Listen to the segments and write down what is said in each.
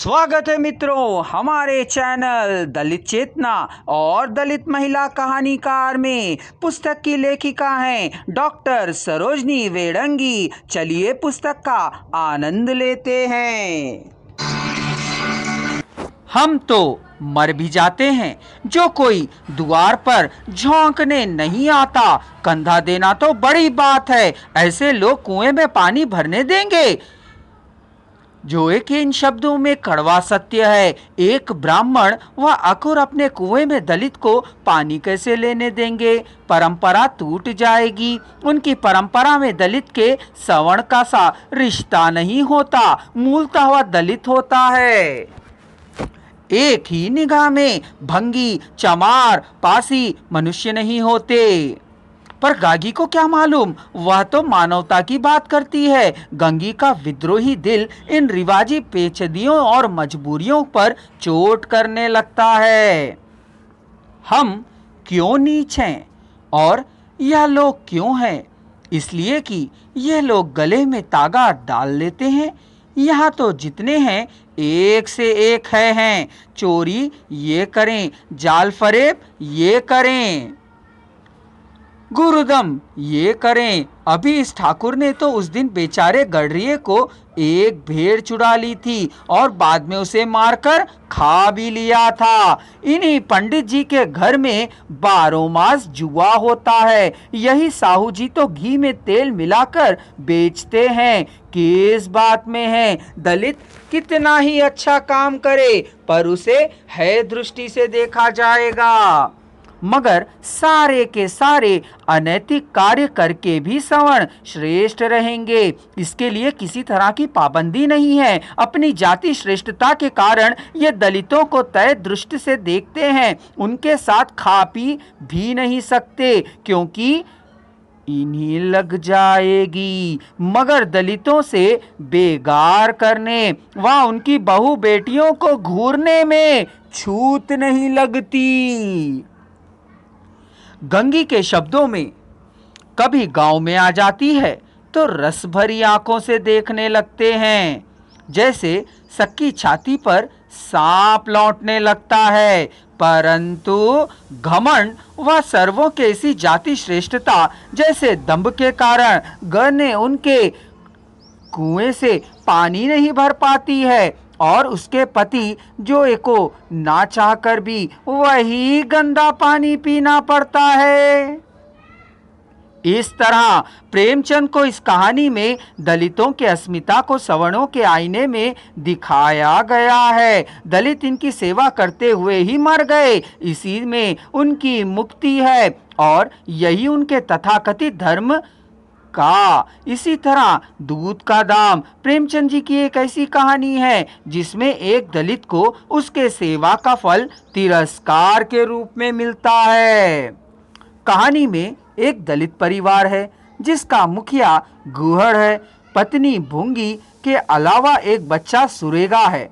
स्वागत है मित्रों हमारे चैनल दलित चेतना और दलित महिला कहानीकार में। पुस्तक की लेखिका हैं डॉक्टर सरोजनी वेडंगी। चलिए पुस्तक का आनंद लेते हैं। हम तो मर भी जाते हैं, जो कोई द्वार पर झोंकने नहीं आता। कंधा देना तो बड़ी बात है, ऐसे लोग कुएं में पानी भरने देंगे? जो एक इन शब्दों में कड़वा सत्य है। एक ब्राह्मण व अकुर अपने कुएं में दलित को पानी कैसे लेने देंगे? परंपरा टूट जाएगी। उनकी परंपरा में दलित के सवर्ण का सा रिश्ता नहीं होता, मूलतः वह दलित होता है। एक ही निगाह में भंगी, चमार, पासी मनुष्य नहीं होते। पर गागी को क्या मालूम, वह तो मानवता की बात करती है। गंगी का विद्रोही दिल इन रिवाजी पेचीदगियों और मजबूरियों पर चोट करने लगता है। हम क्यों नीच हैं और यह लोग क्यों हैं? इसलिए कि यह लोग गले में तागा डाल लेते हैं। यहाँ तो जितने हैं एक से एक हैं। चोरी ये करें, जाल फरेब ये करें, गुरुदम ये करें। अभी इस ठाकुर ने तो उस दिन बेचारे गडरिये को एक भेड़ चुरा ली थी और बाद में उसे मारकर खा भी लिया था। इन्हीं पंडित जी के घर में 12 मास जुआ होता है। यही साहू जी तो घी में तेल मिलाकर बेचते हैं। किस बात में है? दलित कितना ही अच्छा काम करे पर उसे है दृष्टि से देखा जाएगा। मगर सारे के सारे अनैतिक कार्य करके भी सवर्ण श्रेष्ठ रहेंगे। इसके लिए किसी तरह की पाबंदी नहीं है। अपनी जाति श्रेष्ठता के कारण ये दलितों को तय दृष्टि से देखते हैं। उनके साथ खा पी भी नहीं सकते क्योंकि इन्हीं लग जाएगी। मगर दलितों से बेगार करने व उनकी बहू बेटियों को घूरने में छूत नहीं लगती। गंगी के शब्दों में कभी गांव में आ जाती है तो रस भरी आंखों से देखने लगते हैं, जैसे सक्की छाती पर सांप लौटने लगता है। परंतु घमंड व सर्वों के इसी जाति श्रेष्ठता जैसे दंभ के कारण गण उनके कुएं से पानी नहीं भर पाती है और उसके पति जो एको ना चाहकर भी वही गंदा पानी पीना पड़ता है। इस तरह प्रेमचंद को इस कहानी में दलितों के अस्मिता को सवर्णों के आईने में दिखाया गया है। दलित इनकी सेवा करते हुए ही मर गए, इसी में उनकी मुक्ति है और यही उनके तथाकथित धर्म का। इसी तरह दूध का दाम प्रेमचंद जी की एक ऐसी कहानी है जिसमें एक दलित को उसके सेवा का फल तिरस्कार के रूप में मिलता है। कहानी में एक दलित परिवार है जिसका मुखिया गुहड़ है, पत्नी भूंगी के अलावा एक बच्चा सुरेगा है।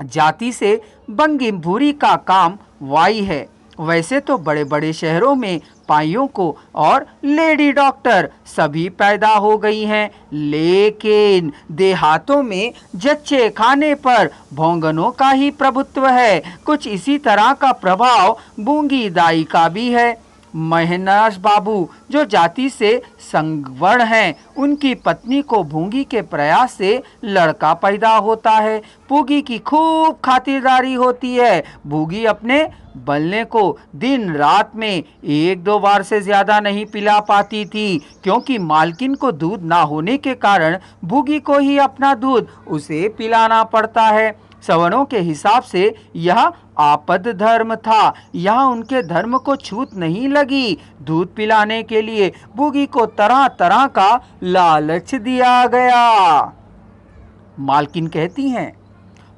जाति से बंगी भूरी का काम वाई है। वैसे तो बड़े बड़े शहरों में पाइयों को और लेडी डॉक्टर सभी पैदा हो गई हैं, लेकिन देहातों में जच्चे खाने पर भोंगनों का ही प्रभुत्व है। कुछ इसी तरह का प्रभाव बूंगी दाई का भी है। महनाश बाबू जो जाति से संवर्ण हैं, उनकी पत्नी को भूंगी के प्रयास से लड़का पैदा होता है। पूगी की खूब खातिरदारी होती है। भूगी अपने बल्ले को दिन रात में 1-2 बार से ज्यादा नहीं पिला पाती थी, क्योंकि मालकिन को दूध ना होने के कारण भूगी को ही अपना दूध उसे पिलाना पड़ता है। सवर्णों के हिसाब से यह आपद धर्म था। यहाँ उनके धर्म को छूत नहीं लगी। दूध पिलाने के लिए भूगी को तरह तरह का लालच दिया गया। मालकिन कहती हैं,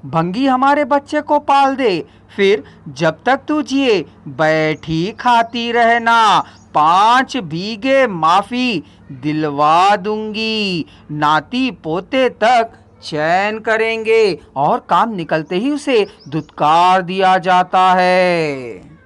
भंगी हमारे बच्चे को पाल दे, फिर जब तक तू जिए बैठी खाती रहना। 5 बीघे माफी दिलवा दूंगी, नाती पोते तक चैन करेंगे। और काम निकलते ही उसे धुतकार दिया जाता है।